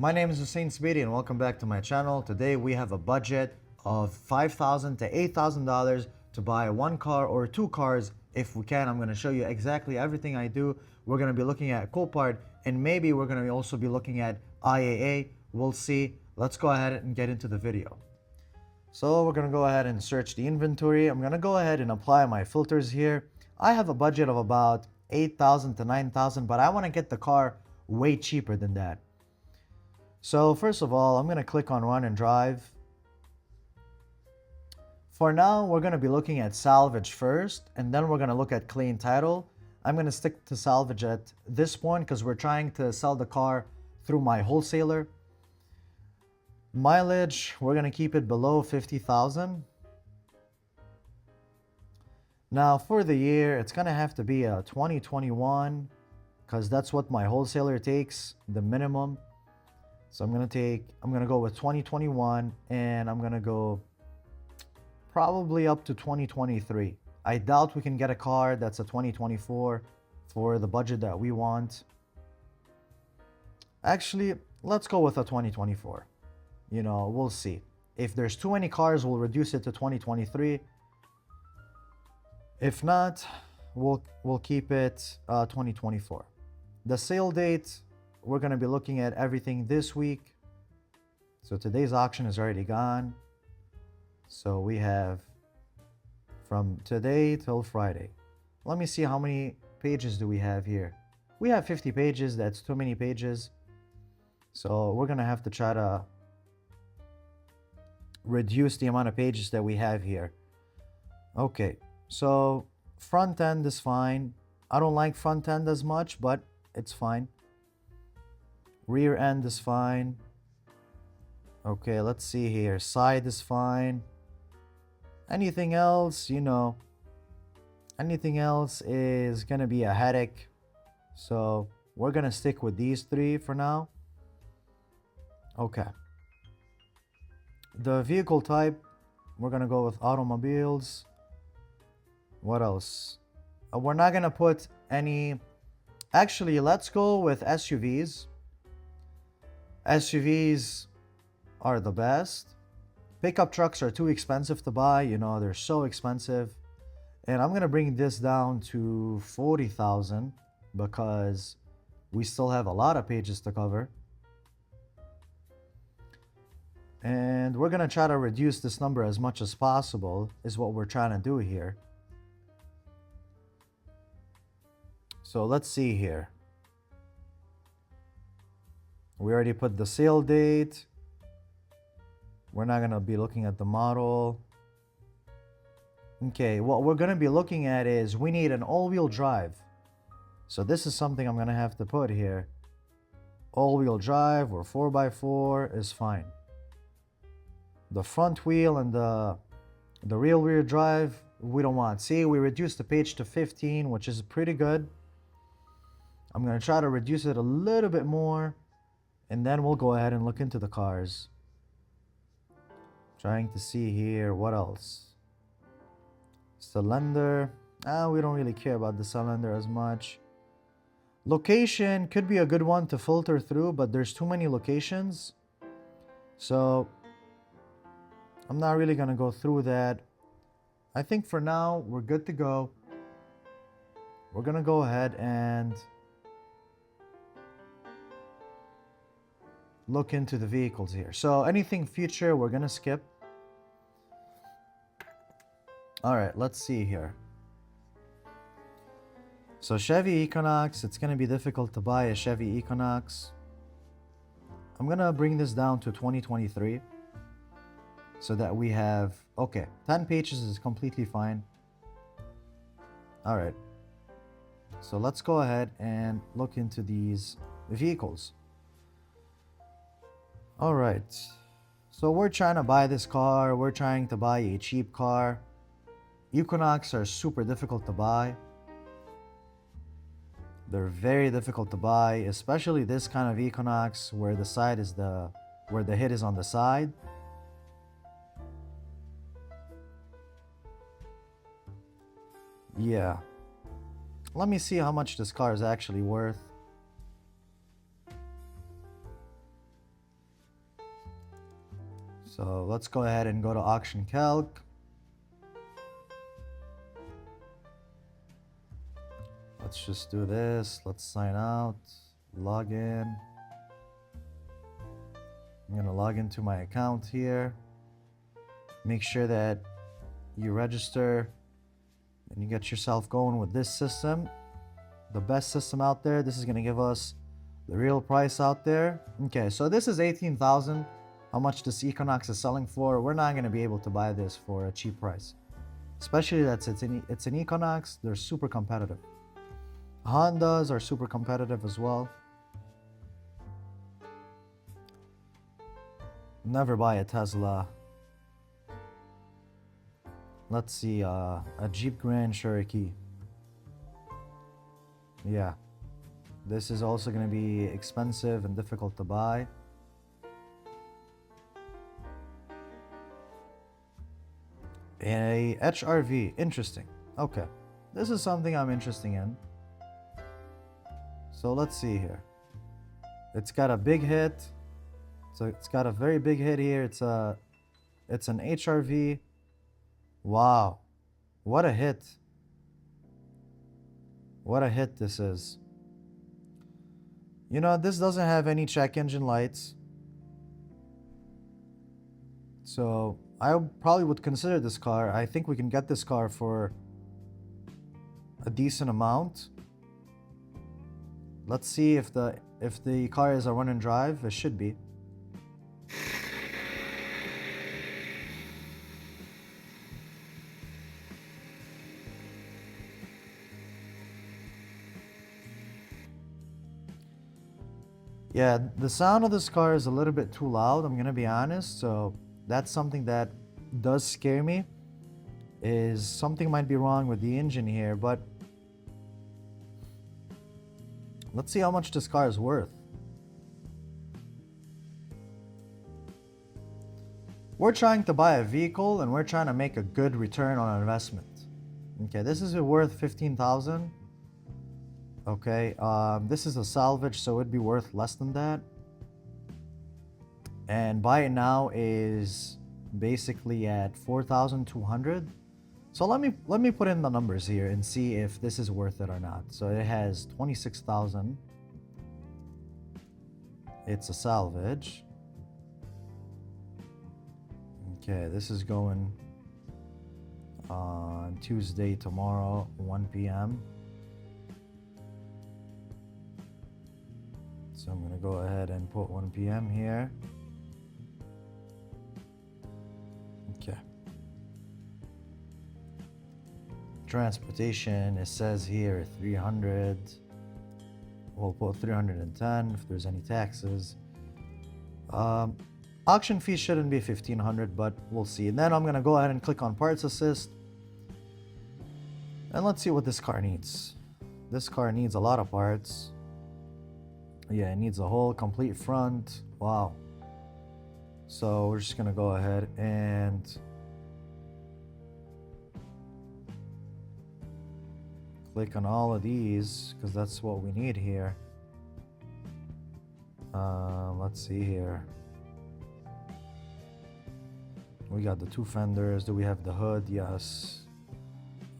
My name is Hussein Speedy and welcome back to my channel. Today we have a budget of $5,000 to $8,000 to buy one car or two cars if we can. I'm going to show you exactly everything I do. We're going to be looking at Copart and maybe we're going to also be looking at IAA. We'll see. Let's go ahead and get into the video. So we're going to go ahead and search the inventory. I'm going to go ahead and apply my filters here. I have a budget of about $8,000 to $9,000, but I want to get the car way cheaper than that. So first of all, I'm going to click on Run and Drive. For now, we're going to be looking at salvage first, and then we're going to look at clean title. I'm going to stick to salvage at this point because we're trying to sell the car through my wholesaler. Mileage, we're going to keep it below 50,000. Now for the year, it's going to have to be a 2021 because that's what my wholesaler takes, the minimum. So I'm going to go with 2021 and I'm going to go probably up to 2023. I doubt we can get a car that's a 2024 for the budget that we want. Actually, let's go with a 2024. You know, we'll see. If there's too many cars, we'll reduce it to 2023. If not, we'll keep it 2024. The sale date, we're going to be looking at everything this week. So today's auction is already gone. So we have from today till Friday. Let me see how many pages do we have here. We have 50 pages. That's too many pages. So we're going to have to try to reduce the amount of pages that we have here. Okay, so front end is fine. I don't like front end as much, but it's fine. Rear end is fine. Okay, let's see here. Side is fine. Anything else, you know, anything else is gonna be a headache. So we're gonna stick with these three for now. Okay. The vehicle type, we're gonna go with automobiles. What else? We're not gonna put any. Actually, let's go with SUVs. SUVs are the best. Pickup trucks are too expensive to buy. You know, they're so expensive. And I'm gonna bring this down to 40,000 because we still have a lot of pages to cover. And we're gonna try to reduce this number as much as possible is what we're trying to do here. So let's see here. We already put the sale date. We're not gonna be looking at the model. Okay, what we're gonna be looking at is we need an all-wheel drive. So this is something I'm gonna have to put here. All-wheel drive or 4x4 is fine. The front wheel and the rear drive, we don't want. See, we reduced the page to 15, which is pretty good. I'm gonna try to reduce it a little bit more, and then we'll go ahead and look into the cars. Trying to see here, what else? Cylinder. We don't really care about the cylinder as much. Location could be a good one to filter through, but there's too many locations. So I'm not really gonna go through that. I think for now, we're good to go. We're gonna go ahead and look into the vehicles here. So anything future, we're gonna skip. All right, let's see here. So Chevy Equinox, it's gonna be difficult to buy a Chevy Equinox. I'm gonna bring this down to 2023 so that we have, okay, 10 pages is completely fine. All right, so let's go ahead and look into these vehicles. All right, so we're trying to buy this car. We're trying to buy a cheap car. Equinox are super difficult to buy. They're very difficult to buy, especially this kind of Equinox where the side is where the head is on the side. Yeah. Let me see how much this car is actually worth. So let's go ahead and go to AuctionCalc. Let's just do this. Let's sign out, log in. I'm gonna log into my account here. Make sure that you register and you get yourself going with this system. The best system out there. This is gonna give us the real price out there. Okay, so this is 18,000. How much this Equinox is selling for? We're not gonna be able to buy this for a cheap price. Especially that it's an Equinox, they're super competitive. Hondas are super competitive as well. Never buy a Tesla. Let's see, a Jeep Grand Cherokee. Yeah. This is also going to be expensive and difficult to buy. A HRV. Interesting. Okay. This is something I'm interested in. So let's see here. It's got a big hit. So it's got a very big hit here. It's an HRV. Wow. What a hit. What a hit this is. You know, this doesn't have any check engine lights. So I probably would consider this car. I think we can get this car for a decent amount. Let's see if the car is a run and drive. It should be. Yeah, the sound of this car is a little bit too loud, I'm gonna be honest. So that's something that does scare me. Is something might be wrong with the engine here, but let's see how much this car is worth. We're trying to buy a vehicle and we're trying to make a good return on investment. Okay, this is worth 15,000. Okay, this is a salvage, so it'd be worth less than that. And buy it now is basically at 4,200. So let me put in the numbers here and see if this is worth it or not. So it has 26,000. It's a salvage. Okay, this is going on Tuesday, tomorrow, 1 p.m. So I'm gonna go ahead and put 1 p.m. here. Okay. Transportation, it says here 300. We'll put 310 if there's any taxes. Auction fee shouldn't be 1,500, but we'll see. And then I'm gonna go ahead and click on Parts Assist. And let's see what this car needs. This car needs a lot of parts. Yeah, it needs a whole complete front. Wow. So we're just gonna go ahead and click on all of these because that's what we need here. Let's see here. We got the two fenders. Do we have the hood? Yes.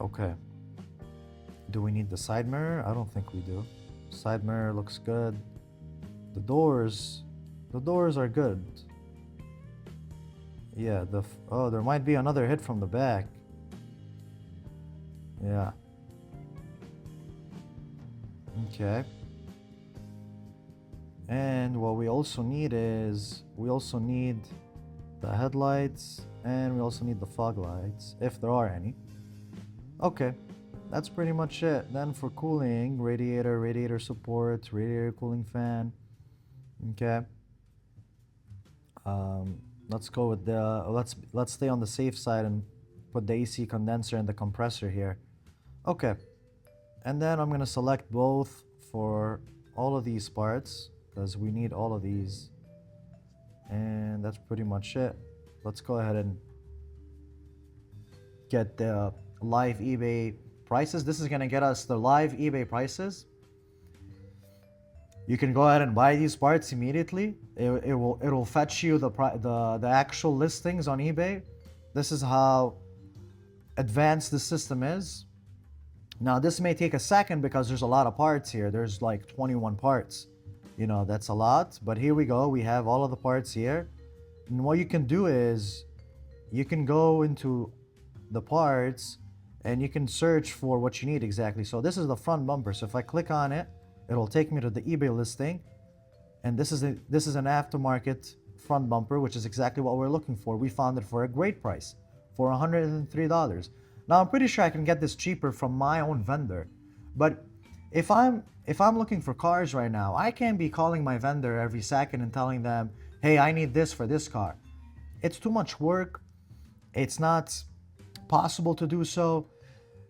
Okay. Do we need the side mirror? I don't think we do. Side mirror looks good. The doors are good. Yeah, oh, there might be another hit from the back. Yeah. Okay. And what we also need is the headlights, and we also need the fog lights, if there are any. Okay, that's pretty much it. Then for cooling, radiator support, radiator cooling fan. Okay. Let's go with let's stay on the safe side and put the AC condenser and the compressor here. Okay. And then I'm gonna select both for all of these parts because we need all of these. And that's pretty much it. Let's go ahead and get the live eBay prices. This is gonna get us the live eBay prices. You can go ahead and buy these parts immediately. It'll fetch you the actual listings on eBay. This is how advanced the system is. Now this may take a second because there's a lot of parts here. There's like 21 parts. You know, that's a lot, but here we go. We have all of the parts here. And what you can do is you can go into the parts and you can search for what you need exactly. So this is the front bumper. So if I click on it, it'll take me to the eBay listing. And this is an aftermarket front bumper, which is exactly what we're looking for. We found it for a great price, for $103. Now I'm pretty sure I can get this cheaper from my own vendor. But if I'm looking for cars right now, I can't be calling my vendor every second and telling them, hey, I need this for this car. It's too much work. It's not possible to do so.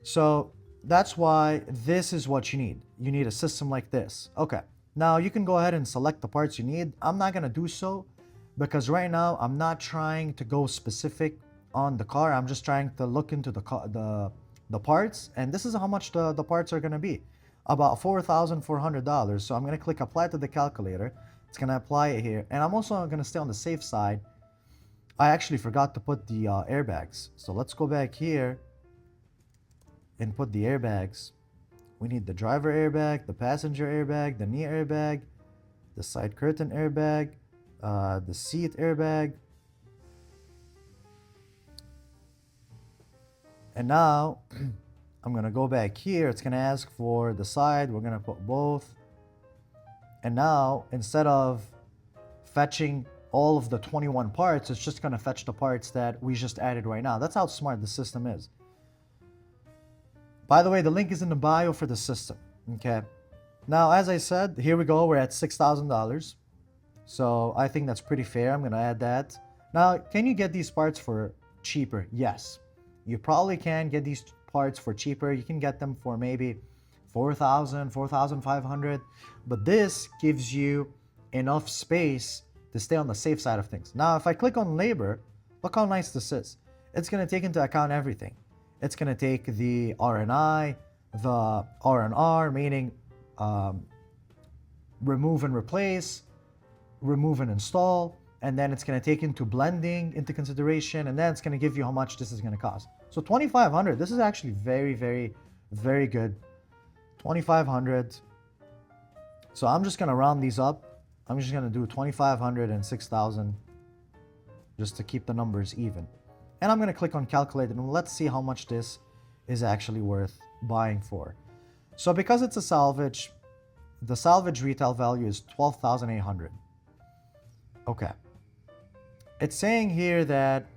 So that's why this is what you need. You need a system like this. Okay, now you can go ahead and select the parts you need. I'm not gonna do so because right now I'm not trying to go specific on the car. I'm just trying to look into the parts, and this is how much the parts are gonna be. About $4,400. So I'm gonna click apply to the calculator. It's gonna apply it here, and I'm also gonna stay on the safe side. I actually forgot to put the airbags. So let's go back here and put the airbags. We need the driver airbag, the passenger airbag, the knee airbag, the side curtain airbag, the seat airbag. And now I'm gonna go back here. It's gonna ask for the side. We're gonna put both. And now instead of fetching all of the 21 parts, it's just gonna fetch the parts that we just added right now. That's how smart the system is. By the way, the link is in the bio for the system, okay? Now, as I said, here we go, we're at $6,000. So I think that's pretty fair. I'm gonna add that. Now, can you get these parts for cheaper? Yes. You probably can get these parts for cheaper. You can get them for maybe $4,000, $4,500, but this gives you enough space to stay on the safe side of things. Now, if I click on labor, look how nice this is. It's gonna take into account everything. It's gonna take the R&I, the R&R, meaning remove and replace, remove and install, and then it's gonna take into blending into consideration, and then it's gonna give you how much this is gonna cost. So $2,500, this is actually very, very, very good. $2,500. So I'm just gonna round these up. I'm just gonna do 2,500 and 6,000 just to keep the numbers even. And I'm gonna click on calculate and let's see how much this is actually worth buying for. So because it's a salvage, the salvage retail value is 12,800. Okay. It's saying here that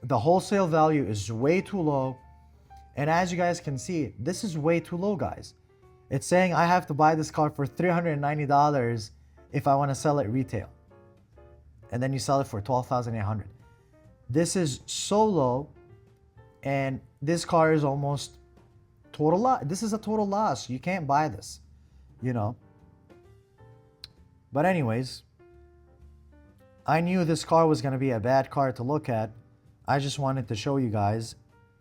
the wholesale value is way too low. And as you guys can see, this is way too low, guys. It's saying I have to buy this car for $390 if I want to sell it retail. And then you sell it for $12,800. This is so low, and this car is almost total loss. This is a total loss. You can't buy this, you know. But anyways, I knew this car was going to be a bad car to look at. I just wanted to show you guys,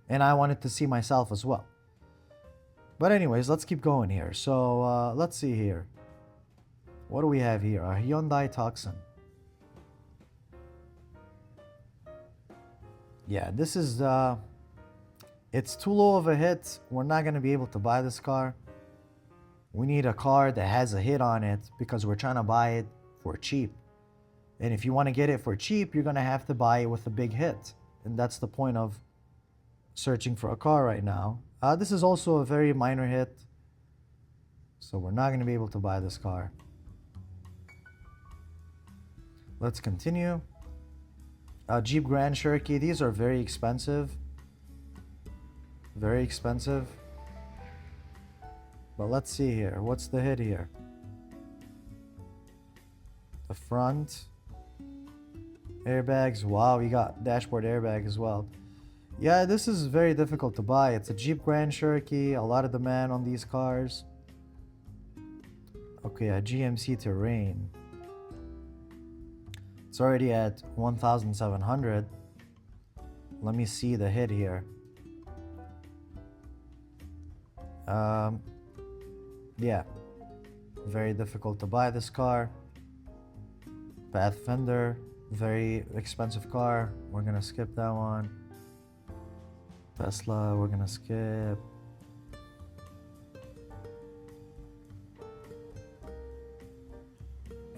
and I wanted to see myself as well. But anyways, let's keep going here. So let's see here. What do we have here? A Hyundai Tucson. Yeah, this is it's too low of a hit. We're not going to be able to buy this car. We need a car that has a hit on it because we're trying to buy it for cheap. And if you want to get it for cheap, you're going to have to buy it with a big hit. And that's the point of searching for a car right now. This is also a very minor hit. So we're not going to be able to buy this car. Let's continue. Jeep Grand Cherokee. These are very expensive. Very expensive. But let's see here. What's the hit here? The front airbags. Wow, you got dashboard airbag as well. Yeah, this is very difficult to buy. It's a Jeep Grand Cherokee. A lot of demand on these cars. Okay, a GMC Terrain. It's already at 1,700. Let me see the hit here. Yeah. Very difficult to buy this car. Pathfinder, very expensive car. We're gonna skip that one. Tesla, we're gonna skip.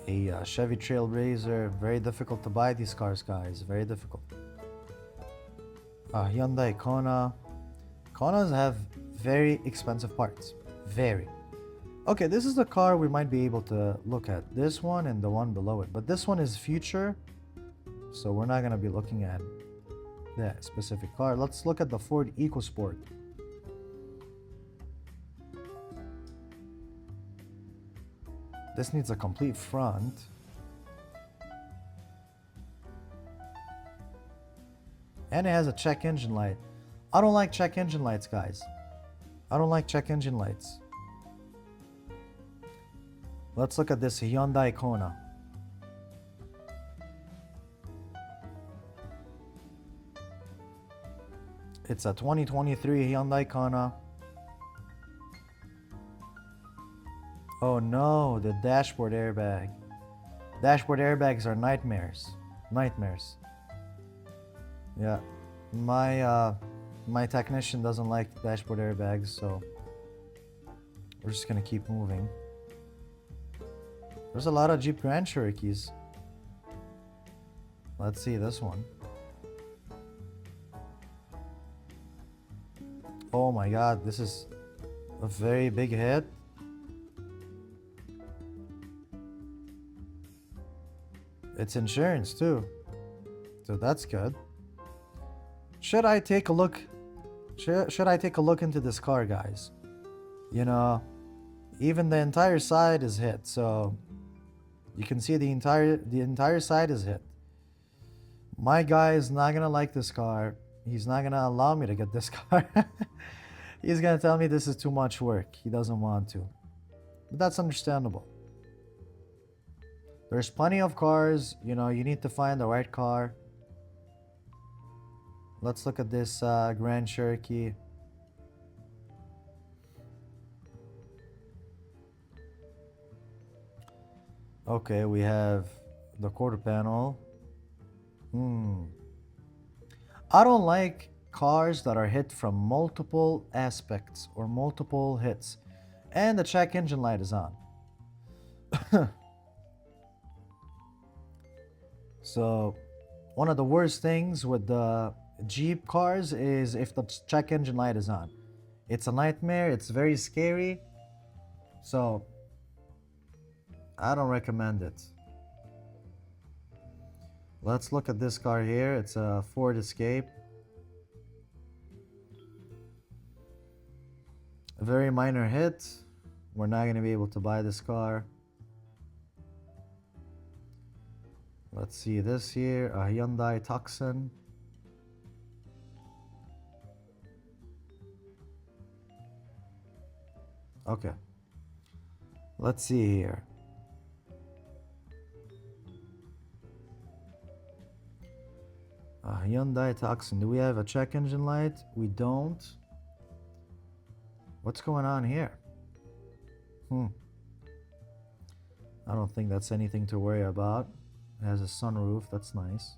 A Chevy Trailblazer, very difficult to buy these cars, guys. Very difficult. Hyundai Kona. Konas have very expensive parts. Very. Okay, this is the car we might be able to look at. This one and the one below it. But this one is future, so we're not going to be looking at that specific car. Let's look at the Ford EcoSport. This needs a complete front. And it has a check engine light. I don't like check engine lights, guys. I don't like check engine lights. Let's look at this Hyundai Kona. It's a 2023 Hyundai Kona. Oh no, the dashboard airbag. Dashboard airbags are nightmares. Nightmares. Yeah. My technician doesn't like dashboard airbags, so we're just gonna keep moving. There's a lot of Jeep Grand Cherokees. Let's see this one. Oh my god, this is a very big hit. It's insurance too, so that's good. Should I take a look? Should I take a look into this car, guys? You know, even the entire side is hit, so you can see the entire side is hit. My guy is not gonna like this car. He's not gonna allow me to get this car. He's gonna tell me this is too much work. He doesn't want to, but that's understandable. There's plenty of cars. You know, you need to find the right car. Let's look at this Grand Cherokee. Okay, we have the quarter panel. I don't like cars that are hit from multiple aspects or multiple hits. And the check engine light is on. So, one of the worst things with the Jeep cars is if the check engine light is on. It's a nightmare. It's very scary. So, I don't recommend it. Let's look at this car here. It's a Ford Escape. A very minor hit. We're not going to be able to buy this car. Let's see this here, a Hyundai Tucson. Okay. Let's see here. A Hyundai Tucson. Do we have a check engine light? We don't. What's going on here? I don't think that's anything to worry about. It has a sunroof. That's nice.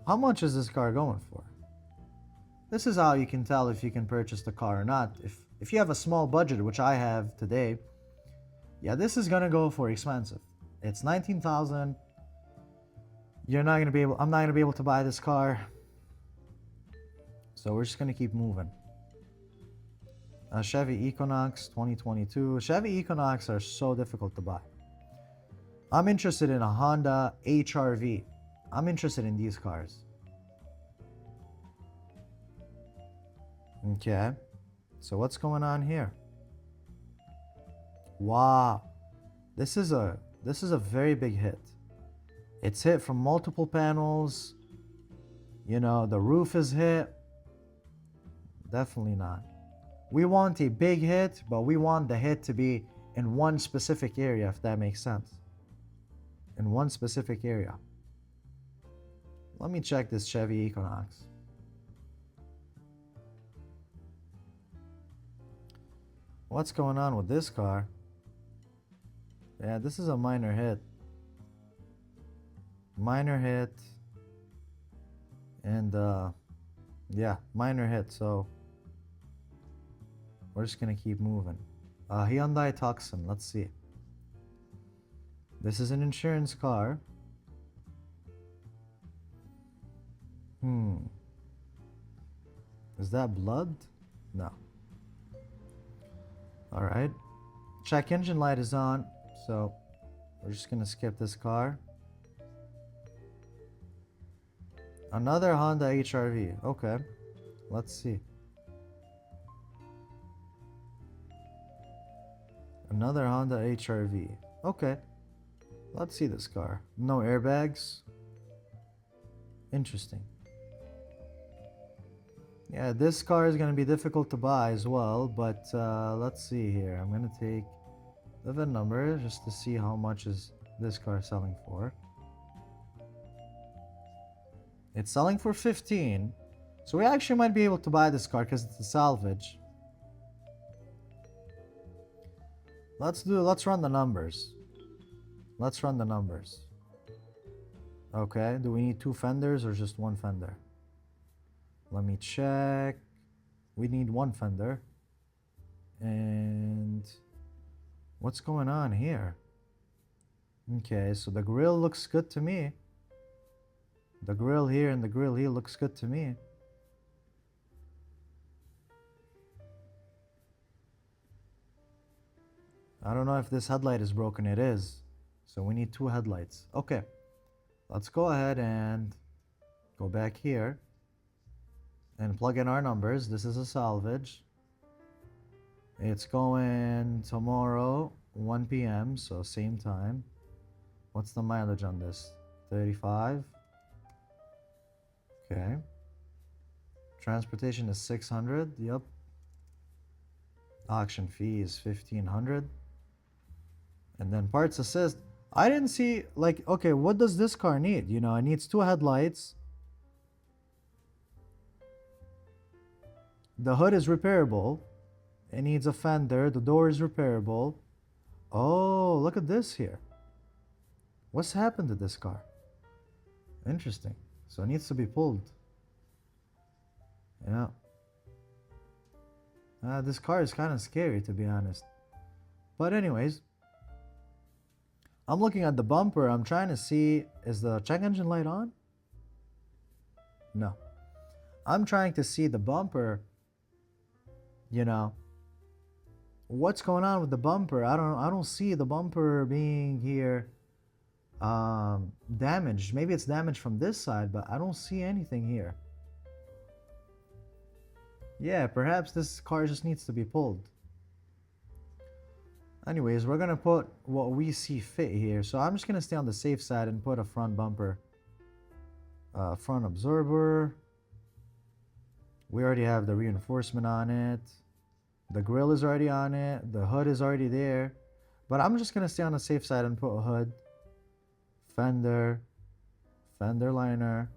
How much is this car going for? This is how you can tell if you can purchase the car or not. If you have a small budget, which I have today, yeah, this is gonna go for expensive. It's $19,000. I'm not gonna be able to buy this car. So we're just gonna keep moving. A Chevy Equinox 2022. Chevy Equinox are so difficult to buy. I'm interested in a Honda HR-V. I'm interested in these cars. Okay. So what's going on here? Wow. This is a very big hit. It's hit from multiple panels. You know, the roof is hit. Definitely not. We want a big hit, but we want the hit to be in one specific area, if that makes sense. In one specific area. Let me check this Chevy Equinox. What's going on with this car? Yeah, this is a minor hit. Minor hit. And yeah, minor hit. So we're just gonna keep moving. Hyundai Tucson, let's see. This is an insurance car. Is that blood? No. Alright. Check engine light is on, so we're just gonna skip this car. Another Honda HR-V. Okay. Let's see. Another Honda HR-V. Okay. Let's see this car. No airbags. Interesting. Yeah, this car is going to be difficult to buy as well, but let's see here. I'm going to take the VIN number just to see how much is this car selling for. It's selling for 15. So we actually might be able to buy this car because it's a salvage. Let's run the numbers. Let's run the numbers. Okay, do we need 2 fenders or just 1 fender? Let me check. We need 1 fender. And what's going on here? Okay, so the grill looks good to me. The grill here and the grill here looks good to me. I don't know if this headlight is broken. It is. So we need 2 headlights. Okay. Let's go ahead and go back here and plug in our numbers. This is a salvage. It's going tomorrow, 1 p.m. So same time. What's the mileage on this? 35. Okay. Transportation is 600. Yep. Auction fee is 1500. And then parts assist. I didn't see, like, okay, what does this car need? You know, it needs 2 headlights. The hood is repairable. It needs a fender. The door is repairable. Oh, look at this here. What's happened to this car? Interesting. So it needs to be pulled. Yeah. This car is kind of scary, to be honest. But anyways, I'm looking at the bumper. I'm trying to see, is the check engine light on? No. I'm trying to see the bumper. You know, what's going on with the bumper? I don't see the bumper being here damaged. Maybe it's damaged from this side, but I don't see anything here. Yeah, perhaps this car just needs to be pulled. Anyways, we're gonna put what we see fit here. So I'm just gonna stay on the safe side and put a front bumper. Front absorber. We already have the reinforcement on it. The grill is already on it. The hood is already there. But I'm just gonna stay on the safe side and put a hood. Fender. Fender liner.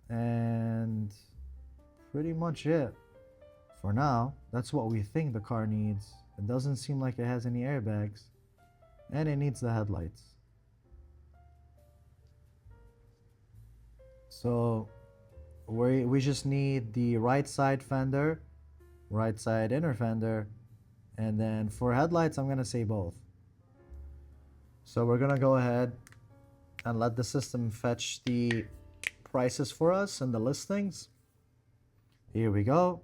And pretty much it. For now, that's what we think the car needs. It doesn't seem like it has any airbags. And it needs the headlights. So we just need the right side fender, right side inner fender, and then for headlights I'm gonna say both. So we're gonna go ahead and let the system fetch the prices for us and the listings. Here we go.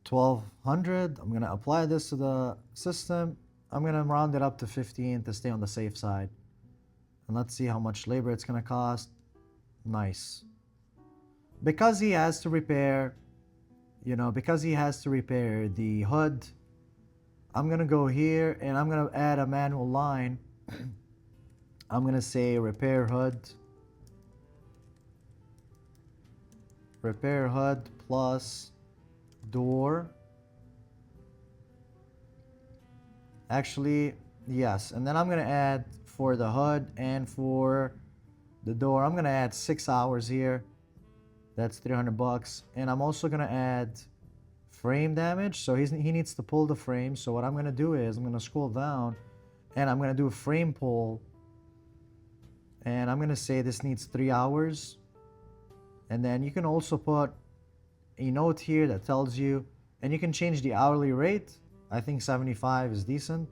1200. I'm gonna apply this to the system. I'm gonna round it up to 15 to stay on the safe side. And let's see how much labor it's gonna cost. Nice. Because he has to repair, because he has to repair the hood, I'm gonna go here and I'm gonna add a manual line. I'm gonna say repair hood. Repair hood plus door. Actually, yes. And then I'm gonna add for the hood and for the door, I'm gonna add 6 hours here. That's $300. And I'm also gonna add frame damage. So he needs to pull the frame. So what I'm gonna do is I'm gonna scroll down and I'm gonna do a frame pull. And I'm gonna say this needs 3 hours. And then you can also put a note here that tells you, and you can change the hourly rate. I think 75 is decent.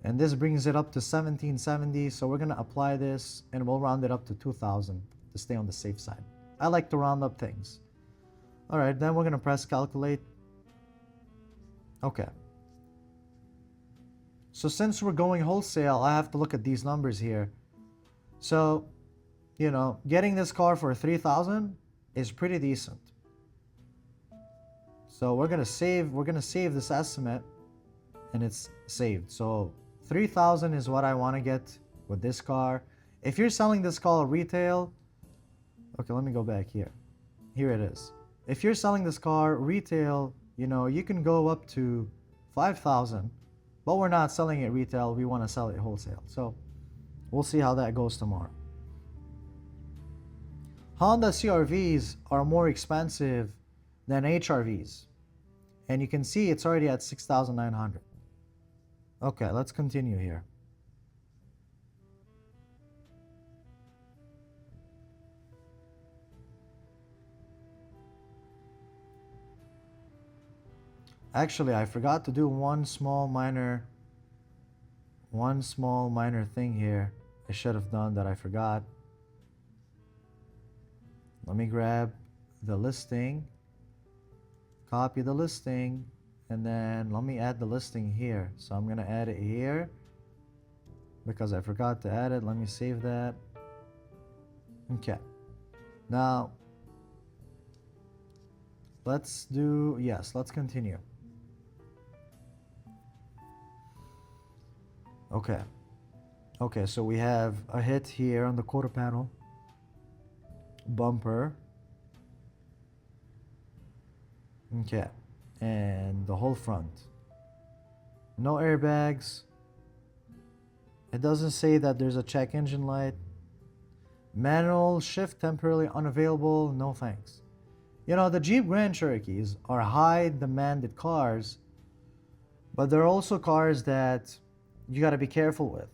And this brings it up to 1770. So we're gonna apply this and we'll round it up to 2000 to stay on the safe side. I like to round up things. All right, then we're gonna press calculate. Okay. So since we're going wholesale, I have to look at these numbers here. So, you know, getting this car for 3,000 is pretty decent. So we're gonna save this estimate, and it's saved. So 3,000 is what I want to get with this car. If you're selling this car retail, okay, let me go back here. Here it is. If you're selling this car retail, you know, you can go up to 5,000, but we're not selling it retail. We want to sell it wholesale. So we'll see how that goes tomorrow. Honda CR-Vs are more expensive than HRVs. And you can see it's already at 6,900. Okay, let's continue here. Actually, I forgot to do one small minor thing here. I should have done that, I forgot. Let me grab the listing, copy the listing, and then let me add the listing here. So I'm gonna add it here because I forgot to add it. Let me save that. Okay. Now, let's continue. Okay, so we have a hit here on the quarter panel, bumper. Okay, and the whole front. No airbags. It doesn't say that there's a check engine light. Manual shift temporarily unavailable. No thanks. You know, the Jeep Grand Cherokees are high demanded cars, but they're also cars that you got to be careful with.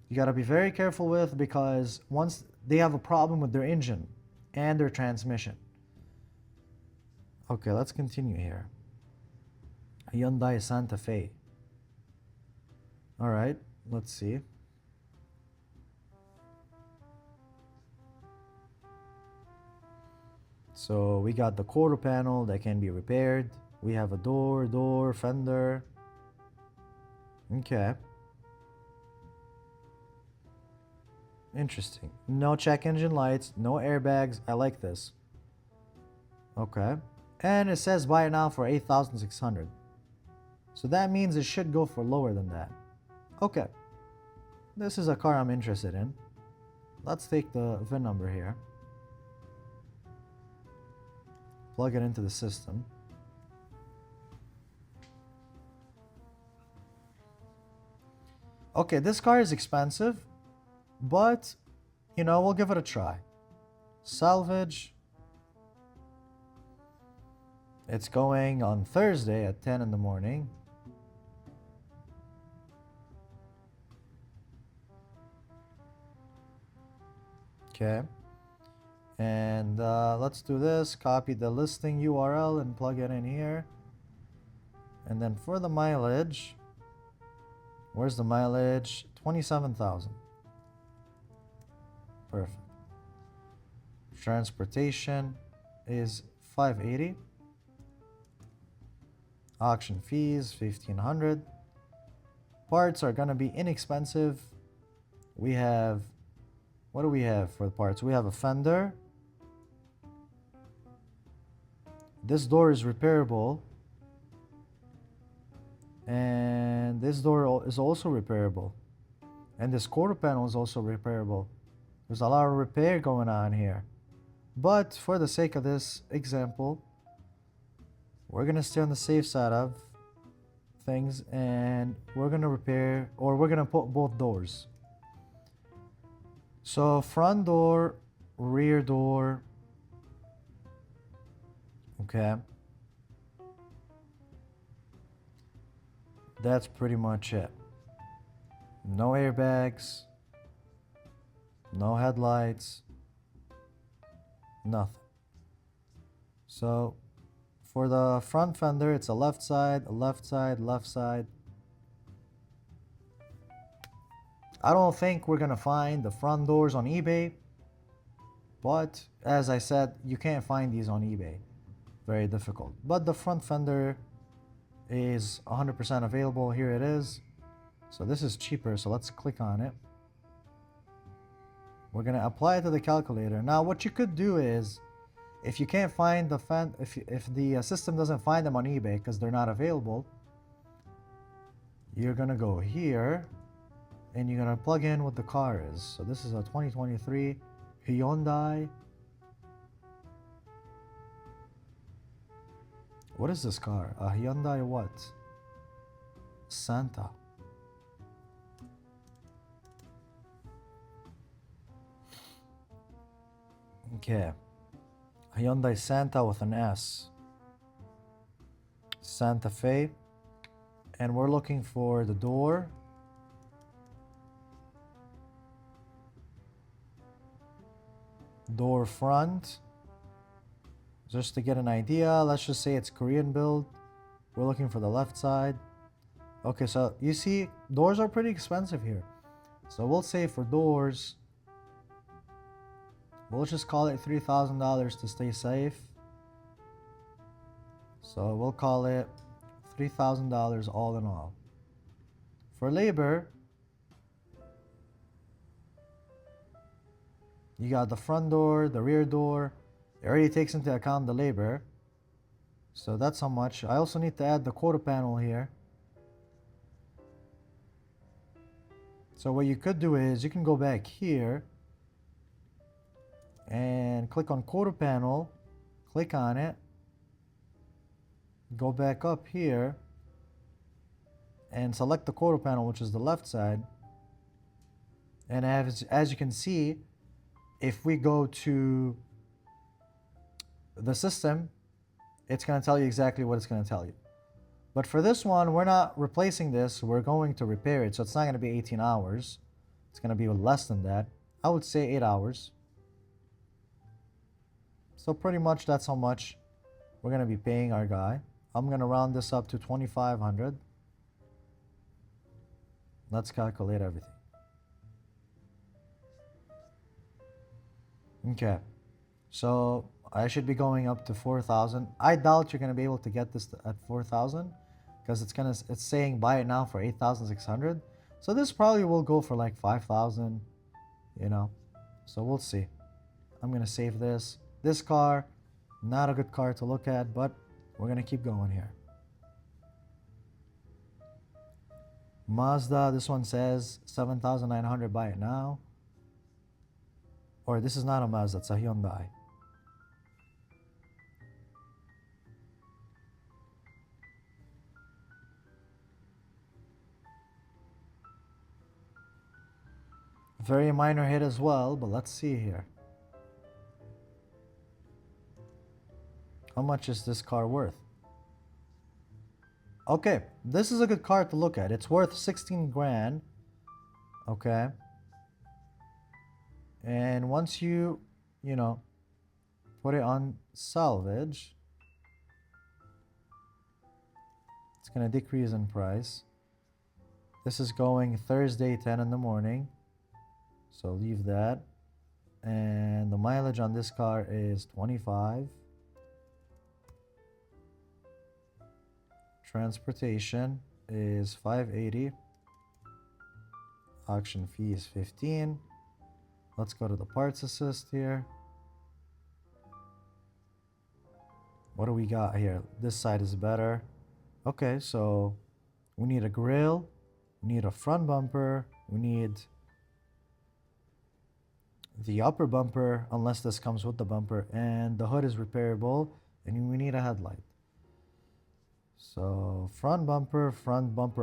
You got to be very careful with, because once they have a problem with their engine and their transmission. Okay, let's continue here. Hyundai Santa Fe. All right, let's see. So we got the quarter panel that can be repaired. We have a door, fender. Okay. Interesting. No check engine lights, no airbags. I like this. Okay. And it says buy it now for 8,600. So that means it should go for lower than that. Okay. This is a car I'm interested in. Let's take the VIN number here. Plug it into the system. Okay, this car is expensive, but, you know, we'll give it a try. Salvage. It's going on Thursday at 10 in the morning. Okay. And let's do this. Copy the listing URL and plug it in here. And then for the mileage, where's the mileage? 27,000. Perfect. Transportation is 580. Auction fees 1,500. Parts are gonna be inexpensive. We have, what do we have for the parts? We have a fender. This door is repairable. And this door is also repairable. And this quarter panel is also repairable. There's a lot of repair going on here. But for the sake of this example, we're gonna stay on the safe side of things, and we're gonna repair, or we're gonna put both doors. So front door, rear door. Okay. That's pretty much it. No airbags, no headlights, nothing. So for the front fender, it's a left side, left side, left side. I don't think we're gonna find the front doors on eBay, but as I said, you can't find these on eBay. Very difficult. But the front fender is 100% available. Here it is. So this is cheaper, so let's click on it. We're gonna apply it to the calculator. Now what you could do is, if you can't find the if the system doesn't find them on eBay because they're not available, you're gonna go here and you're gonna plug in what the car is. So this is a 2023 Hyundai. What is this car? A Hyundai what? Santa. Okay. Hyundai Santa with an S. Santa Fe. And we're looking for the door. Door front. Just to get an idea, let's just say it's Korean build. We're looking for the left side. Okay, so you see, doors are pretty expensive here. So we'll say for doors, we'll just call it $3,000 to stay safe. So we'll call it $3,000 all in all. For labor, you got the front door, the rear door. It already takes into account the labor. So that's how much. I also need to add the quarter panel here. So what you could do is you can go back here and click on quarter panel, click on it, go back up here and select the quarter panel, which is the left side. And as you can see, if we go to the system, it's going to tell you exactly what it's going to tell you. But for this one, we're not replacing this, we're going to repair it. So it's not going to be 18 hours. It's going to be less than that. I would say 8 hours. So pretty much that's how much we're going to be paying our guy. I'm going to round this up to 2,500. Let's calculate everything. Okay. So I should be going up to 4,000. I doubt you're going to be able to get this at 4,000 because it's saying buy it now for 8,600. So this probably will go for like 5,000, you know. So we'll see. I'm going to save this. This car, not a good car to look at, but we're going to keep going here. Mazda, this one says 7,900, buy it now. Or this is not a Mazda, it's a Hyundai. Very minor hit as well, but let's see here. How much is this car worth? Okay, this is a good car to look at. It's worth 16 grand. Okay. And once you know, put it on salvage, it's going to decrease in price. This is going Thursday, 10 in the morning. So leave that. And the mileage on this car is 25. Transportation is 580. Auction fee is 15. Let's go to the parts assist here. What do we got here? This side is better. Okay, so we need a grille, we need a front bumper, we need the upper bumper, unless this comes with the bumper, and the hood is repairable, and we need a headlight. So front bumper,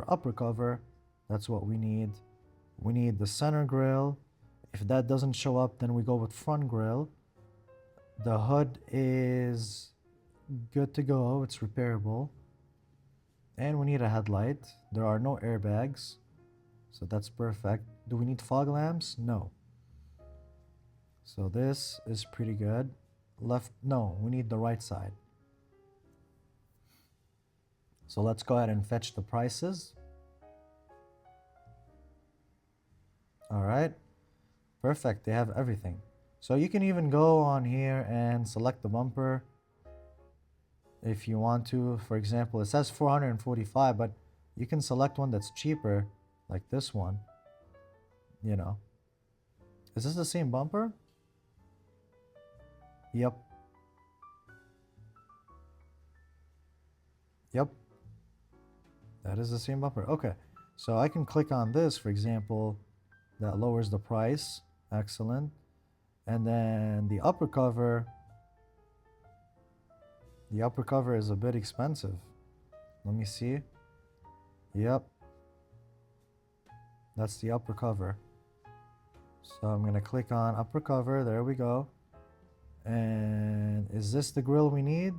upper cover, that's what we need. We need the center grille. If that doesn't show up, then we go with front grille. The hood is good to go, it's repairable. And we need a headlight. There are no airbags, so that's perfect. Do we need fog lamps? No. So this is pretty good. Left, no, we need the right side. So let's go ahead and fetch the prices. All right, perfect, they have everything. So you can even go on here and select the bumper if you want to. For example, it says 445, but you can select one that's cheaper, like this one. You know, is this the same bumper? Yep. Yep. That is the same bumper. Okay. So I can click on this, for example, that lowers the price. Excellent. And then the upper cover. The upper cover is a bit expensive. Let me see. Yep. That's the upper cover. So I'm going to click on upper cover. There we go. And is this the grill we need?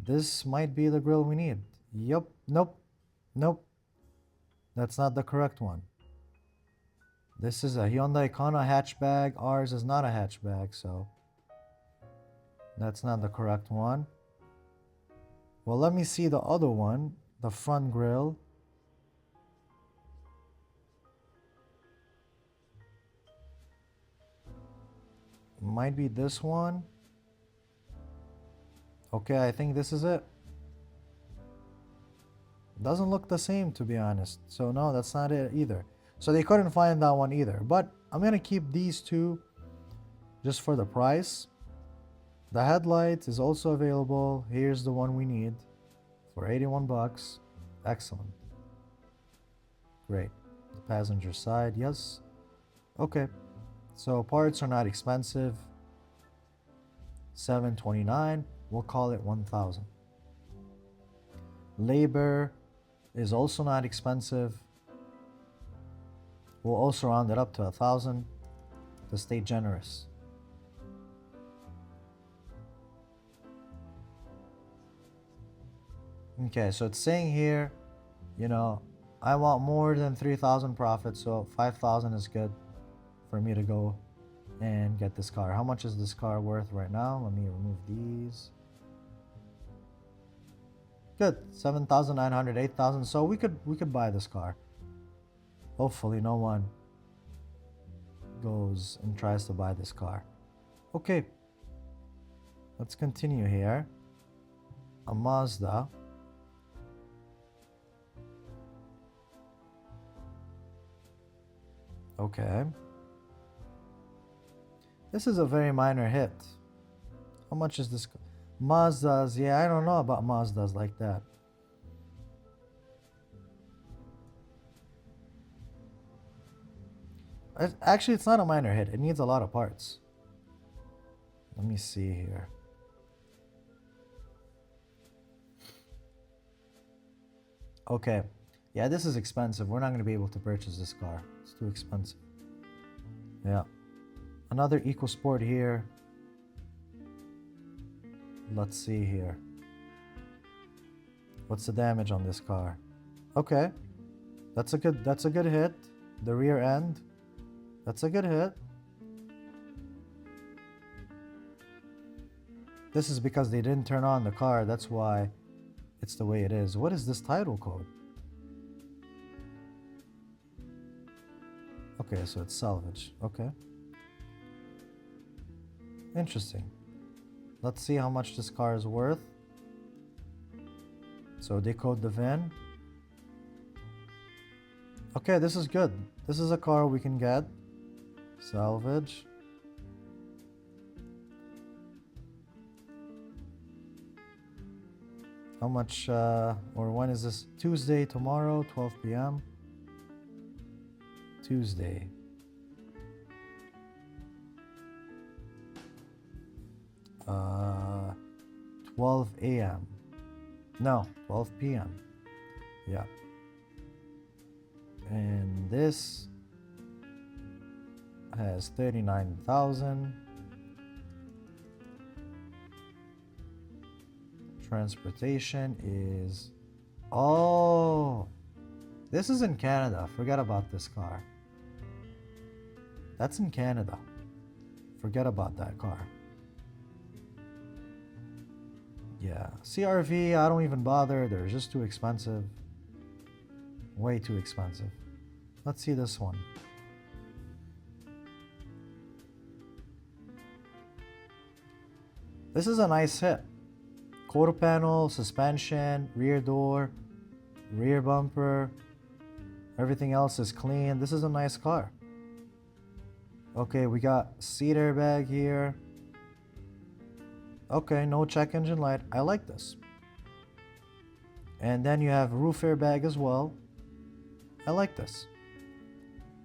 This might be the grill we need. Yep. Nope. Nope. That's not the correct one. This is a Hyundai Kona hatchback. Ours is not a hatchback, so that's not the correct one. Well, let me see the other one, the front grille. Might be this one. Okay, I think this is it. Doesn't look the same, to be honest. So no, that's not it either. So they couldn't find that one either. But I'm gonna keep these two just for the price. The headlight is also available. Here's the one we need for 81 bucks. Excellent. Great. The passenger side, yes. Okay. So parts are not expensive. $729. We'll call it 1,000. Labor is also not expensive. We'll also round it up to 1,000 to stay generous. Okay, so it's saying here, you know, I want more than 3,000 profit, so 5,000 is good for me to go and get this car. How much is this car worth right now? Let me remove these. Good, 7,900, 8,000. So we could buy this car. Hopefully no one goes and tries to buy this car. Okay, let's continue here. A Mazda. Okay. This is a very minor hit. How much is this? Mazdas, yeah, I don't know about Mazdas like that. Actually, it's not a minor hit. It needs a lot of parts. Let me see here. Okay. Yeah, this is expensive. We're not going to be able to purchase this car. It's too expensive. Yeah. Another EcoSport here. Let's see here. What's the damage on this car? Okay. That's a good hit. The rear end. That's a good hit. This is because they didn't turn on the car. That's why it's the way it is. What is this title code? Okay, so it's salvage. Okay. Interesting. Let's see how much this car is worth. So decode the VIN. Okay, this is good. This is a car we can get. Salvage. How much, or when is this? Tuesday, tomorrow, 12 p.m. Tuesday. Uh, 12 a.m. No, 12 p.m. Yeah. And this has 39,000. Transportation is Oh, this is in Canada. Forget about this car. That's in Canada. Forget about that car. Yeah, CRV, I don't even bother. They're just too expensive. Way too expensive. Let's see this one. This is a nice hit. Quarter panel, suspension, rear door, rear bumper. Everything else is clean. This is a nice car. Okay, we got seat airbag here. Okay, no check engine light. I like this. And then you have roof airbag as well. I like this.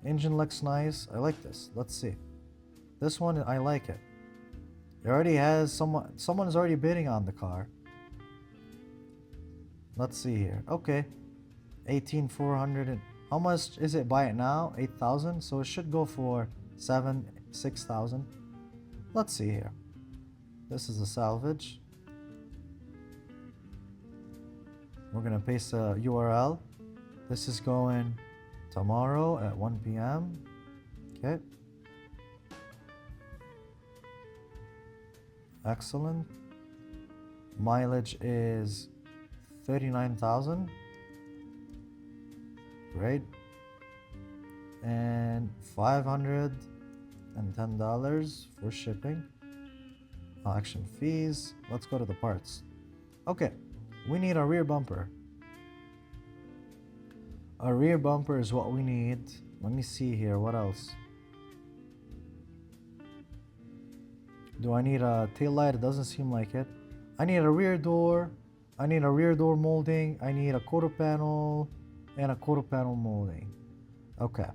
Engine looks nice. I like this. Let's see. This one, I like it. It already has someone is already bidding on the car. Let's see here. Okay. 18,400 and how much is it buy it now? 8,000. So it should go for 6,000. Let's see here. This is a salvage. We're gonna paste a URL. This is going tomorrow at 1 p.m. Okay. Excellent. Mileage is 39,000. Great. And $510 for shipping. Auction fees. Let's go to the parts. Okay, we need a rear bumper. A rear bumper is what we need. Let me see here. What else? Do I need a tail light? It doesn't seem like it. I need a rear door. I need a rear door molding. I need a quarter panel and a quarter panel molding. Okay.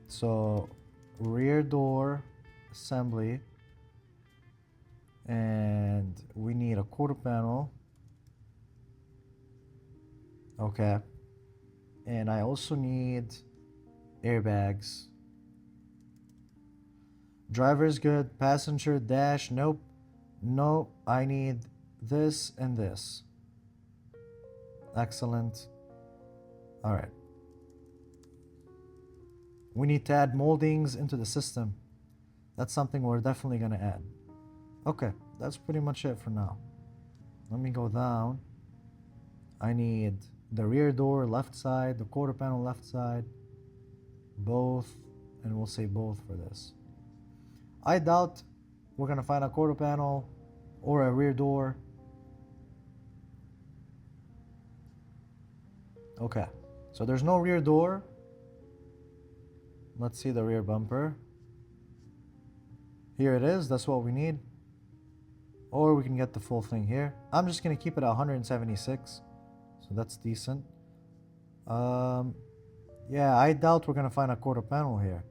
So rear door assembly. And we need a quarter panel. Okay. And I also need airbags. Driver is good. Passenger dash. Nope. Nope. I need this and this. Excellent. All right. We need to add moldings into the system. That's something we're definitely going to add. Okay, that's pretty much it for now. Let me go down. I need the rear door left side, the quarter panel left side, both, and we'll say both for this. I doubt we're gonna find a quarter panel or a rear door. Okay, so there's no rear door. Let's see the rear bumper. Here it is, that's what we need. Or we can get the full thing here. I'm just gonna keep it at 176. So that's decent. Yeah, I doubt we're gonna find a quarter panel here.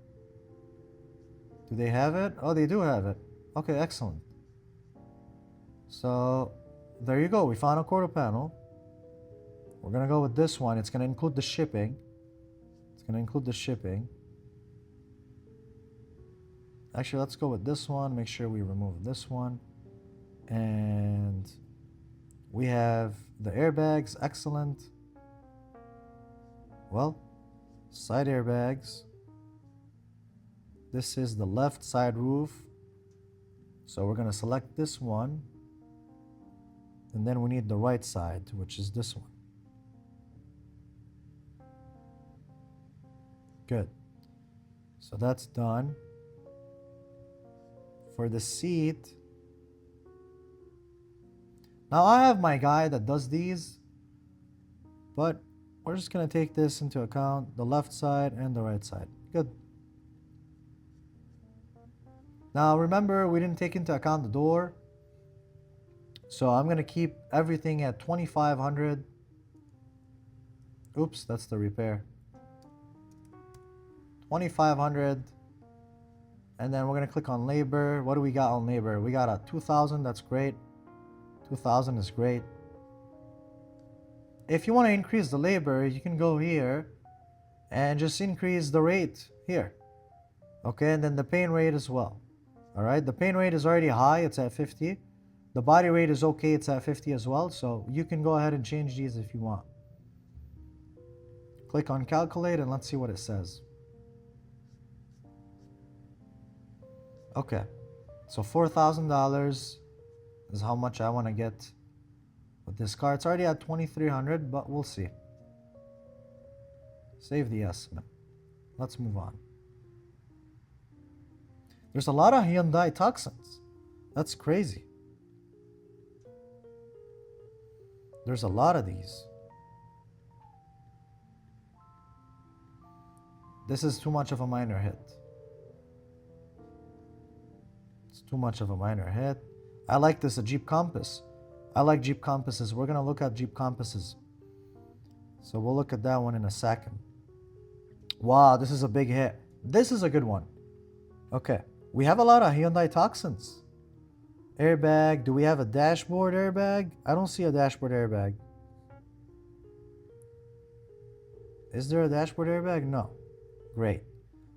Do they have it? Oh, they do have it. Okay, excellent. So there you go. We found a quarter panel. We're gonna go with this one. It's gonna include the shipping. It's gonna include the shipping. Actually, let's go with this one. Make sure we remove this one. And we have the airbags. Excellent. Well, side airbags. This is the left side roof. So we're going to select this one. And then we need the right side, which is this one. Good. So that's done. For the seat, now I have my guy that does these, but we're just gonna take this into account, the left side and the right side. Good. Now remember, we didn't take into account the door, so I'm gonna keep everything at 2,500. Oops, that's the repair. 2,500. And then we're gonna click on labor. What do we got on labor? We got a 2,000, that's great. 2,000 is great. If you want to increase the labor, you can go here and just increase the rate here. Okay, and then the paint rate as well. All right, the paint rate is already high, it's at 50. The body rate is okay, it's at 50 as well. So you can go ahead and change these if you want. click on calculate and let's see what it says. Okay, so $4,000 is how much I want to get with this car. It's already at 2,300, but we'll see. Save the estimate. Let's move on. There's a lot of Hyundai Tucsons. That's crazy. There's a lot of these. This is too much of a minor hit. It's too much of a minor hit. I like this, a Jeep Compass. I like Jeep Compasses. We're going to look at Jeep Compasses. So we'll look at that one in a second. Wow, this is a big hit. This is a good one. Okay, we have a lot of Hyundai Tucsons. Airbag. Do we have a dashboard airbag? I don't see a dashboard airbag. Is there a dashboard airbag? No. Great.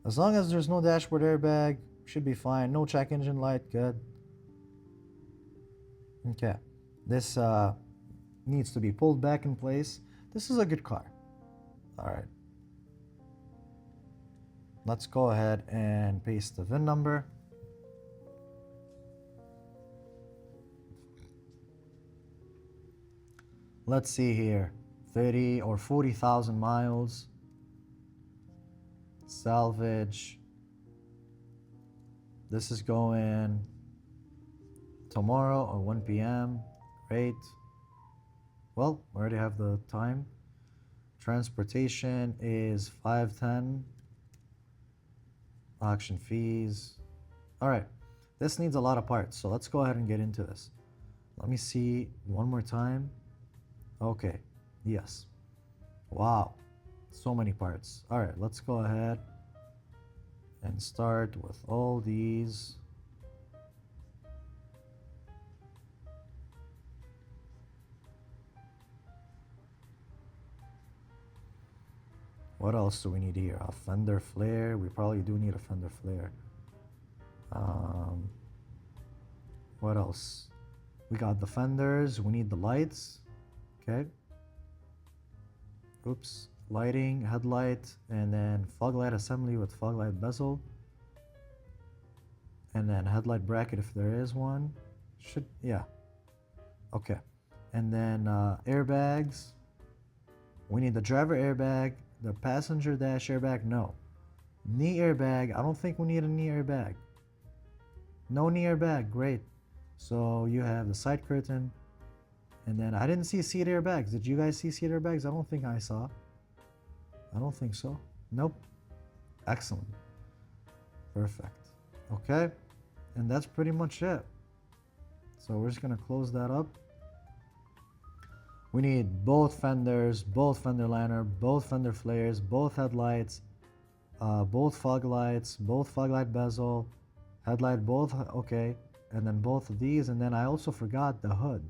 As long as there's no dashboard airbag, should be fine. No check engine light. Good. Okay. This needs to be pulled back in place. This is a good car. All right. Let's go ahead and paste the VIN number. Let's see here. 30 or 40,000 miles. Salvage. This is going tomorrow at 1 p.m. Great. Well, we already have the time. Transportation is $510. Auction fees. All right. This needs a lot of parts, so let's go ahead and get into this. Let me see one more time. Okay. Yes. Wow. So many parts. All right. Let's go ahead and start with all these. What else do we need here? A fender flare. We probably do need a fender flare. What else? We got the fenders. We need the lights. Okay. Oops. Lighting, headlight, and then fog light assembly with fog light bezel. And then headlight bracket if there is one. Yeah. Okay. And then airbags. We need the driver airbag. The passenger dash airbag, no. Knee airbag, I don't think we need a knee airbag. No knee airbag, great. So you have the side curtain. And then I didn't see seat airbags. Did you guys see seat airbags? I don't think I saw. I don't think so. Nope. Excellent. Perfect. Okay. And that's pretty much it. So we're just going to close that up. We need both fenders, both fender liner, both fender flares, both headlights, both fog lights, both fog light bezel, headlight, both, okay, and then both of these. And then I also forgot the hood.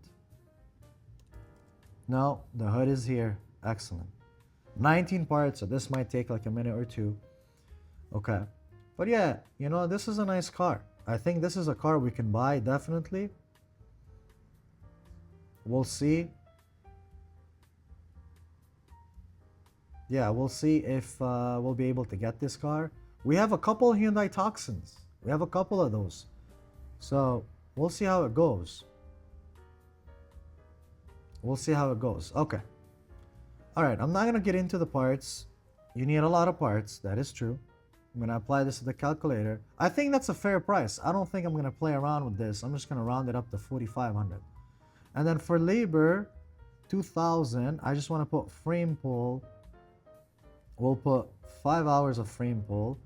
No, the hood is here. Excellent. 19 parts, so this might take like a minute or two. Okay. But yeah, you know, this is a nice car. I think this is a car we can buy, definitely. We'll see. Yeah, we'll see if we'll be able to get this car. We have a couple Hyundai Tucsons. We have a couple of those. So we'll see how it goes. We'll see how it goes. Okay. All right, I'm not going to get into the parts. You need a lot of parts. That is true. I'm going to apply this to the calculator. I think that's a fair price. I don't think I'm going to play around with this. I'm just going to round it up to 4,500. And then for labor, 2,000. I just want to put frame pull. We'll put 5 hours of frame pull.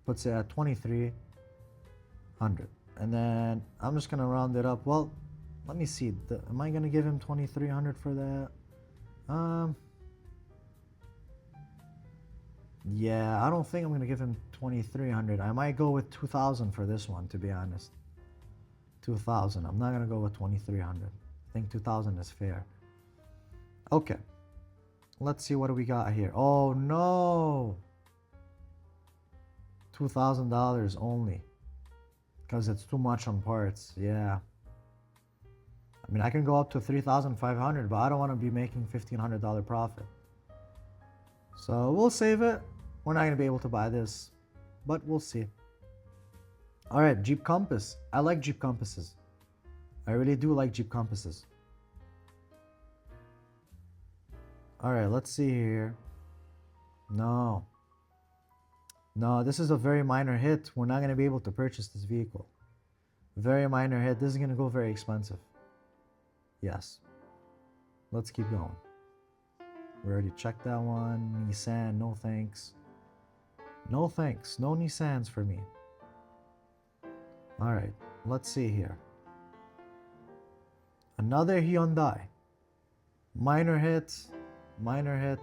Puts it at 2,300. And then I'm just going to round it up. Well, let me see. Am I going to give him 2,300 for that? Yeah, I don't think I'm going to give him 2,300. I might go with 2,000 for this one, to be honest. 2,000. I'm not going to go with 2,300. I think 2,000 is fair. Okay. Let's see what do we got here. Oh, no. $2,000 only. Because it's too much on parts. Yeah. I mean, I can go up to 3,500, but I don't want to be making $1,500 profit. So we'll save it. We're not gonna be able to buy this, but we'll see. All right, Jeep Compass. I like Jeep Compasses. I really do like Jeep Compasses. All right, let's see here. No, this is a very minor hit. We're not gonna be able to purchase this vehicle. Very minor hit. This is gonna go very expensive. Yes. Let's keep going. We already checked that one. Nissan, no thanks. No thanks. No Nissans for me. Alright, let's see here. Another Hyundai. Minor hit. Minor hit.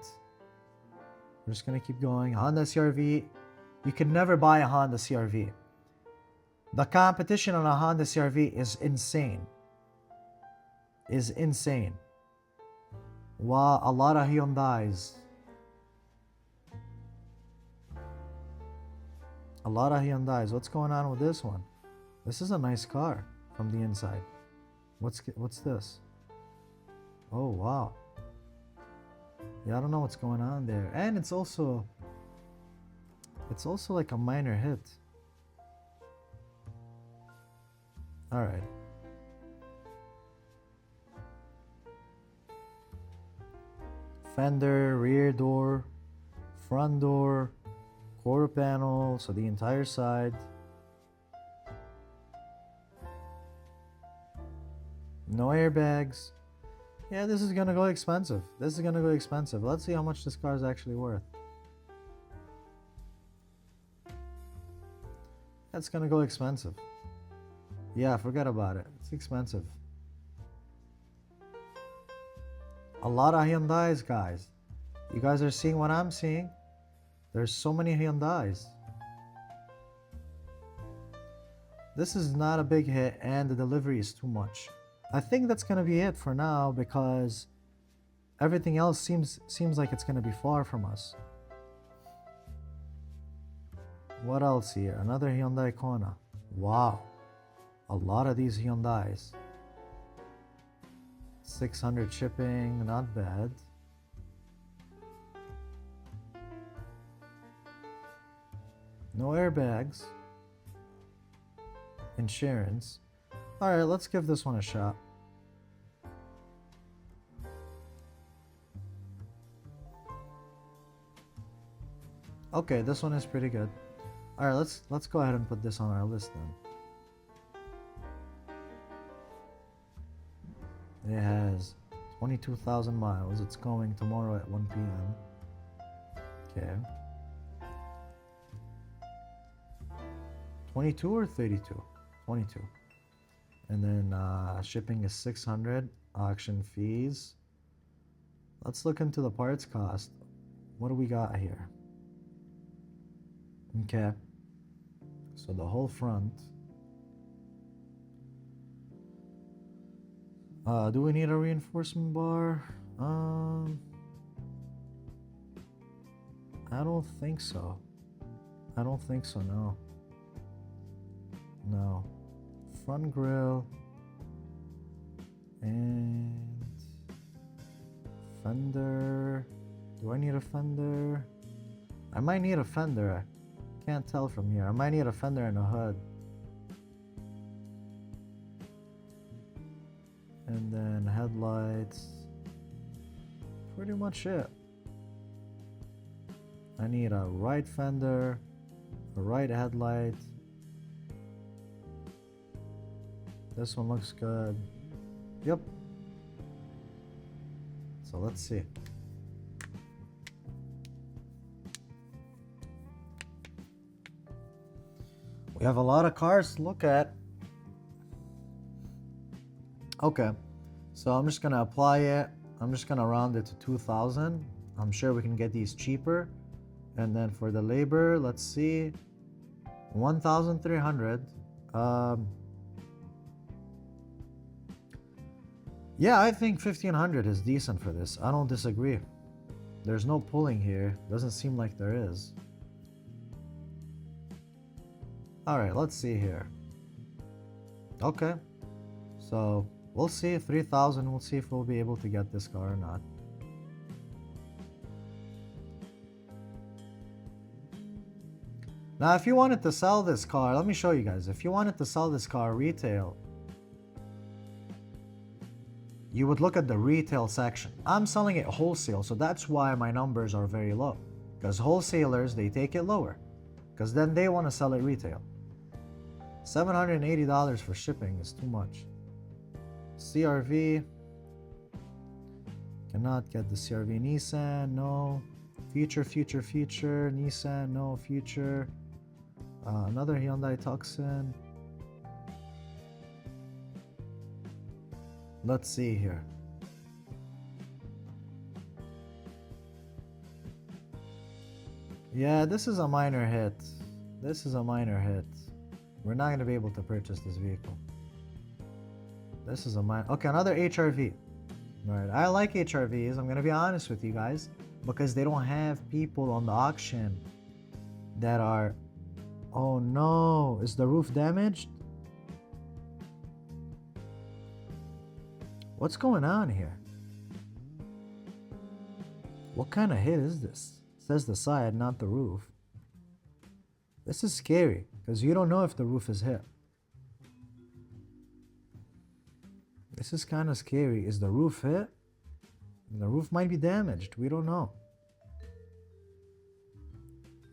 We're just gonna keep going. Honda CRV. You can never buy a Honda CRV. The competition on a Honda CRV is insane. Is insane. Wow, a lot of Hyundais. A lot of Hyundais. What's going on with this one? This is a nice car from the inside. What's this? Oh, wow. Yeah, I don't know what's going on there. And it's also like a minor hit. All right. Fender, rear door, front door, quarter panel, so the entire side. No airbags. Yeah, this is gonna go expensive. This is gonna go expensive. Let's see how much this car is actually worth. That's gonna go expensive. Yeah, forget about it. It's expensive. A lot of Hyundais, guys. You guys are seeing what I'm seeing? There's so many Hyundais. This is not a big hit and the delivery is too much. I think that's gonna be it for now because everything else seems like it's gonna be far from us. What else here? Another Hyundai Kona. Wow. A lot of these Hyundais. 600 shipping, not bad. No airbags. Insurance. Alright, let's give this one a shot. Okay, this one is pretty good. Alright, let's go ahead and put this on our list then. It has 22,000 miles. It's going tomorrow at 1 p.m. Okay. 22 or 32? 22. And then shipping is 600. Auction fees. Let's look into the parts cost. What do we got here? Okay. So the whole front. Do we need a reinforcement bar? I don't think so. I don't think so, no. No. Front grille. And fender. Do I need a fender? I might need a fender. I can't tell from here. I might need a fender and a hood. And then headlights. Pretty much it. I need a right fender, a right headlight. This one looks good. Yep. So let's see. We have a lot of cars to look at. Okay, so I'm just gonna apply it. I'm just gonna round it to 2,000. I'm sure we can get these cheaper. And then for the labor, let's see, 1,300. Yeah, I think 1,500 is decent for this. I don't disagree. There's no pulling here. Doesn't seem like there is. All right, let's see here. Okay, so we'll see. 3,000. We'll see if we'll be able to get this car or not. Now, if you wanted to sell this car, let me show you guys. If you wanted to sell this car retail, you would look at the retail section. I'm selling it wholesale, so that's why my numbers are very low. Because wholesalers, they take it lower. Because then they want to sell it retail. $780 for shipping is too much. CRV. Cannot get the CRV. Nissan, no. Future, Nissan, no. Future. Another Hyundai Tucson. Let's see here. Yeah, this is a minor hit. This is a minor hit. We're not going to be able to purchase this vehicle. This is a minor... Okay, another HRV. Alright, I like HRVs. I'm going to be honest with you guys. Because they don't have people on the auction that are... Oh no, is the roof damaged? What's going on here? What kind of hit is this? It says the side, not the roof. This is scary, because you don't know if the roof is hit. This is kind of scary. Is the roof hit? The roof might be damaged. We don't know.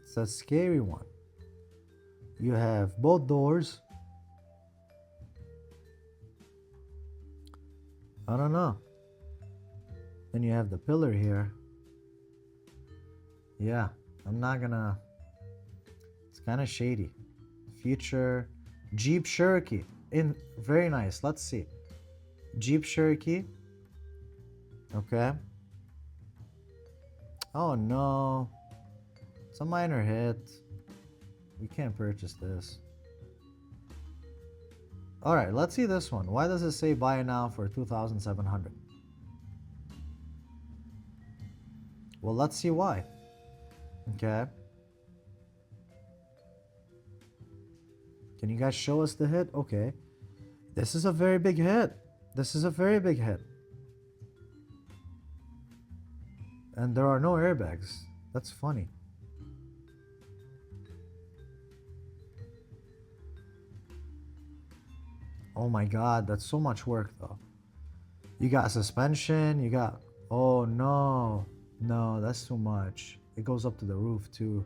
It's a scary one. You have both doors. I don't know. Then you have the pillar here. Yeah, I'm not gonna... It's kind of shady. Future Jeep Cherokee. Very nice. Let's see. Jeep Cherokee. Okay. Oh no. It's a minor hit. We can't purchase this. Alright, let's see this one. Why does it say buy now for $2,700? Well, let's see why. Okay. Can you guys show us the hit? Okay. This is a very big hit. This is a very big hit. And there are no airbags. That's funny. Oh my god, that's so much work though. You got suspension, you got... Oh no. No, that's too much. It goes up to the roof too.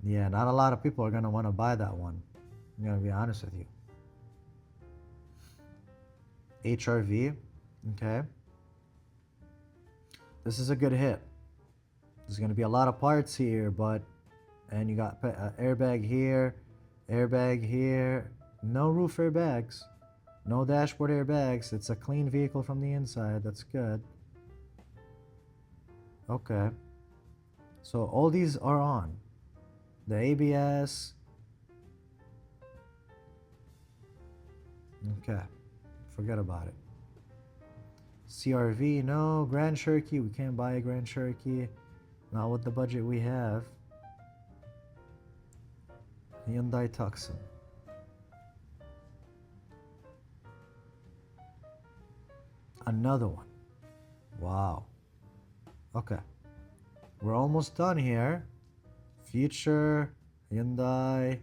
Yeah, not a lot of people are gonna want to buy that one. I'm gonna be honest with you. HRV. Okay. This is a good hit. There's gonna be a lot of parts here, but... And you got airbag here. Airbag here. No roof airbags. No dashboard airbags. It's a clean vehicle from the inside. That's good. Okay. So all these are on. The ABS. Okay. Forget about it. CRV, no. Grand Cherokee, we can't buy a Grand Cherokee. Not with the budget we have. Hyundai Tucson. Another one. Wow. Okay. We're almost done here. Future, Hyundai.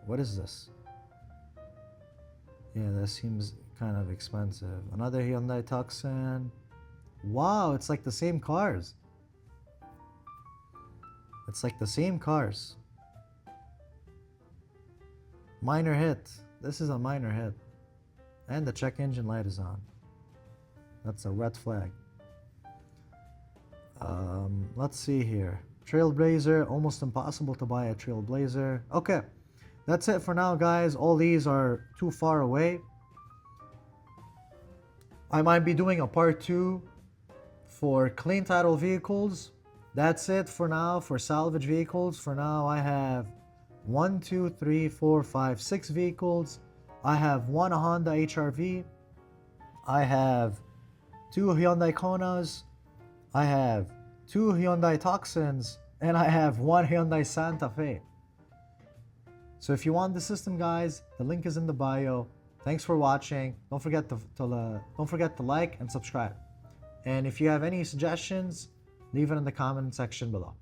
What is this? Yeah, that seems kind of expensive. Another Hyundai Tucson. Wow, it's like the same cars. It's like the same cars. Minor hit. This is a minor hit. And the check engine light is on. That's a red flag. Let's see here. Trailblazer, almost impossible to buy a Trailblazer. Okay, that's it for now, guys. All these are too far away. I might be doing a part 2 for clean title vehicles. That's it for now for salvage vehicles. For now, I have 1, 2, 3, 4, 5, 6 vehicles. I have one Honda HRV. I have 2 Hyundai Konas. I have 2 Hyundai Tucsons. And I have 1 Hyundai Santa Fe. So if you want the system, guys, the link is in the bio. Thanks for watching. Don't forget to like and subscribe. And if you have any suggestions, leave it in the comment section below.